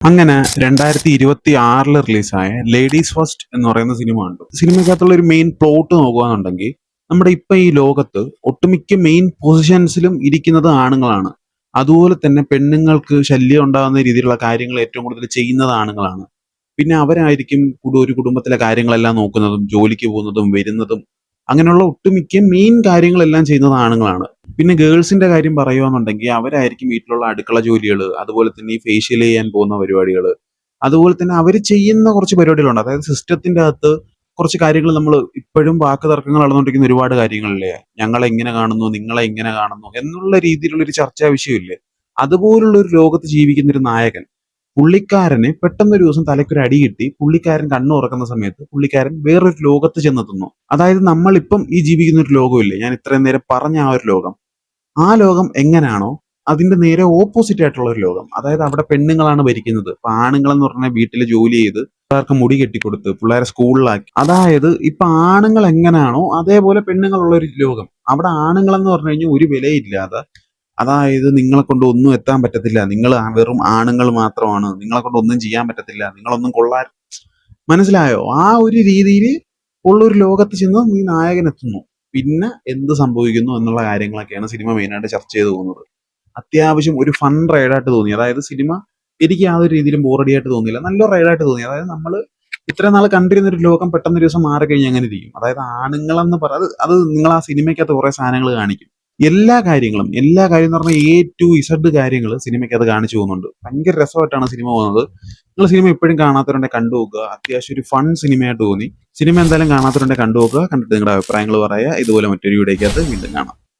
അങ്ങനെ 2026 റിലീസായ ladies first എന്ന് പറയുന്ന സിനിമ കണ്ടു. സിനിമയ്ക്കകത്തുള്ള ഒരു മെയിൻ പ്ലോട്ട് നോക്കുകയാണെന്നുണ്ടെങ്കിൽ നമ്മുടെ ഇപ്പൊ ഈ ലോകത്ത് ഒട്ടുമിക്ക മെയിൻ പൊസിഷൻസിലും ഇരിക്കുന്നത് ആണുങ്ങളാണ്. അതുപോലെ തന്നെ പെണ്ണുങ്ങൾക്ക് ശല്യം ഉണ്ടാകുന്ന രീതിയിലുള്ള കാര്യങ്ങൾ ഏറ്റവും കൂടുതൽ ചെയ്യുന്നത് ആണുങ്ങളാണ്. പിന്നെ അവരായിരിക്കും ഒരു കുടുംബത്തിലെ കാര്യങ്ങളെല്ലാം നോക്കുന്നതും ജോലിക്ക് പോകുന്നതും വരുന്നതും അങ്ങനെയുള്ള ഒട്ടുമിക്ക മെയിൻ കാര്യങ്ങളെല്ലാം ചെയ്യുന്നത് ആണുങ്ങളാണ്. പിന്നെ ഗേൾസിന്റെ കാര്യം പറയുവാന്നുണ്ടെങ്കിൽ അവരായിരിക്കും വീട്ടിലുള്ള അടുക്കള ജോലികൾ, അതുപോലെ തന്നെ ഈ ഫേഷ്യൽ ചെയ്യാൻ പോകുന്ന പരിപാടികൾ, അതുപോലെ തന്നെ അവർ ചെയ്യുന്ന കുറച്ച് പരിപാടികളുണ്ട്. അതായത് സിസ്റ്റത്തിന്റെ അകത്ത് കുറച്ച് കാര്യങ്ങൾ നമ്മൾ ഇപ്പോഴും വാക്ക് തർക്കങ്ങൾ നടന്നുകൊണ്ടിരിക്കുന്ന ഒരുപാട് കാര്യങ്ങളില്ലേ, ഞങ്ങളെ ഇങ്ങനെ കാണുന്നു, നിങ്ങളെ ഇങ്ങനെ കാണുന്നു എന്നുള്ള രീതിയിലുള്ള ഒരു ചർച്ചാ വിഷയമില്ലേ. അതുപോലുള്ള ഒരു ലോകത്ത് ജീവിക്കുന്ന ഒരു നായകൻ, പുള്ളിക്കാരന് പെട്ടെന്നൊരു ദിവസം തലയ്ക്കൊരു അടി കിട്ടി. പുള്ളിക്കാരൻ കണ്ണു തുറക്കുന്ന സമയത്ത് പുള്ളിക്കാരൻ വേറൊരു ലോകത്ത് ചെന്നെത്തുന്നു. അതായത് നമ്മളിപ്പം ഈ ജീവിക്കുന്ന ഒരു ലോകമില്ലേ, ഞാൻ ഇത്രയും നേരം പറഞ്ഞ ആ ഒരു ലോകം, ആ ലോകം എങ്ങനെയാണോ അതിന്റെ നേരെ ഓപ്പോസിറ്റ് ആയിട്ടുള്ള ഒരു ലോകം. അതായത് അവിടെ പെണ്ണുങ്ങളാണ് ഭരിക്കുന്നത്. ഇപ്പൊ ആണുങ്ങൾ എന്ന് പറഞ്ഞാൽ വീട്ടിൽ ജോലി ചെയ്ത് പിള്ളേർക്ക് മുടി കെട്ടിക്കൊടുത്ത് പിള്ളേരെ സ്കൂളിലാക്കി. അതായത് ഇപ്പൊ ആണുങ്ങൾ എങ്ങനെയാണോ അതേപോലെ പെണ്ണുങ്ങളുള്ള ഒരു ലോകം. അവിടെ ആണുങ്ങൾ എന്ന് പറഞ്ഞു കഴിഞ്ഞാൽ ഒരു വിലയില്ലാതെ, അതായത് നിങ്ങളെ കൊണ്ട് ഒന്നും എത്താൻ പറ്റത്തില്ല, നിങ്ങൾ വെറും ആണുങ്ങൾ മാത്രമാണ്, നിങ്ങളെ കൊണ്ട് ഒന്നും ചെയ്യാൻ പറ്റത്തില്ല, നിങ്ങളൊന്നും കൊള്ളാൻ, മനസ്സിലായോ? ആ ഒരു രീതിയിൽ ഉള്ള ഒരു ലോകത്ത് ചെന്ന് ഈ നായകൻ എത്തുന്നു. പിന്നെ എന്ത് സംഭവിക്കുന്നു എന്നുള്ള കാര്യങ്ങളൊക്കെയാണ് സിനിമ മെയിനായിട്ട് ചർച്ച ചെയ്ത് പോകുന്നത്. അത്യാവശ്യം ഒരു ഫൺ റൈഡായിട്ട് തോന്നി. അതായത് സിനിമ എനിക്ക് യാതൊരു രീതിയിലും ബോറടിയായിട്ട് തോന്നിയില്ല, നല്ലൊരു റൈഡായിട്ട് തോന്നി. അതായത് നമ്മൾ ഇത്രയും നാൾ കണ്ടിരുന്ന ഒരു ലോകം പെട്ടെന്ന് ഒരു ദിവസം മാറിക്കഴിഞ്ഞാൽ അങ്ങനെ ഇരിക്കും. അതായത് ആണുങ്ങളെന്ന് അത് നിങ്ങൾ ആ സിനിമയ്ക്കകത്ത് കുറെ സാധനങ്ങൾ കാണിക്കും. എല്ലാ കാര്യം എന്ന് പറഞ്ഞാൽ A to Z കാര്യങ്ങൾ സിനിമയ്ക്കകത്ത് കാണിച്ചു പോകുന്നുണ്ട്. ഭയങ്കര രസമായിട്ടാണ് സിനിമ പോകുന്നത്. നിങ്ങൾ സിനിമ ഇപ്പോഴും കാണാത്തവരുണ്ടെ കണ്ടു നോക്കുക. അത്യാവശ്യം ഒരു ഫൺ സിനിമയായിട്ട് തോന്നി. സിനിമ എന്തായാലും കാണാത്തവരുണ്ടെ കണ്ടു നോക്കുക. കണ്ടിട്ട് നിങ്ങളുടെ അഭിപ്രായങ്ങൾ പറയുക. ഇതുപോലെ മറ്റൊരു വീഡിയോയ്ക്കകത്ത് വീണ്ടും കാണാം.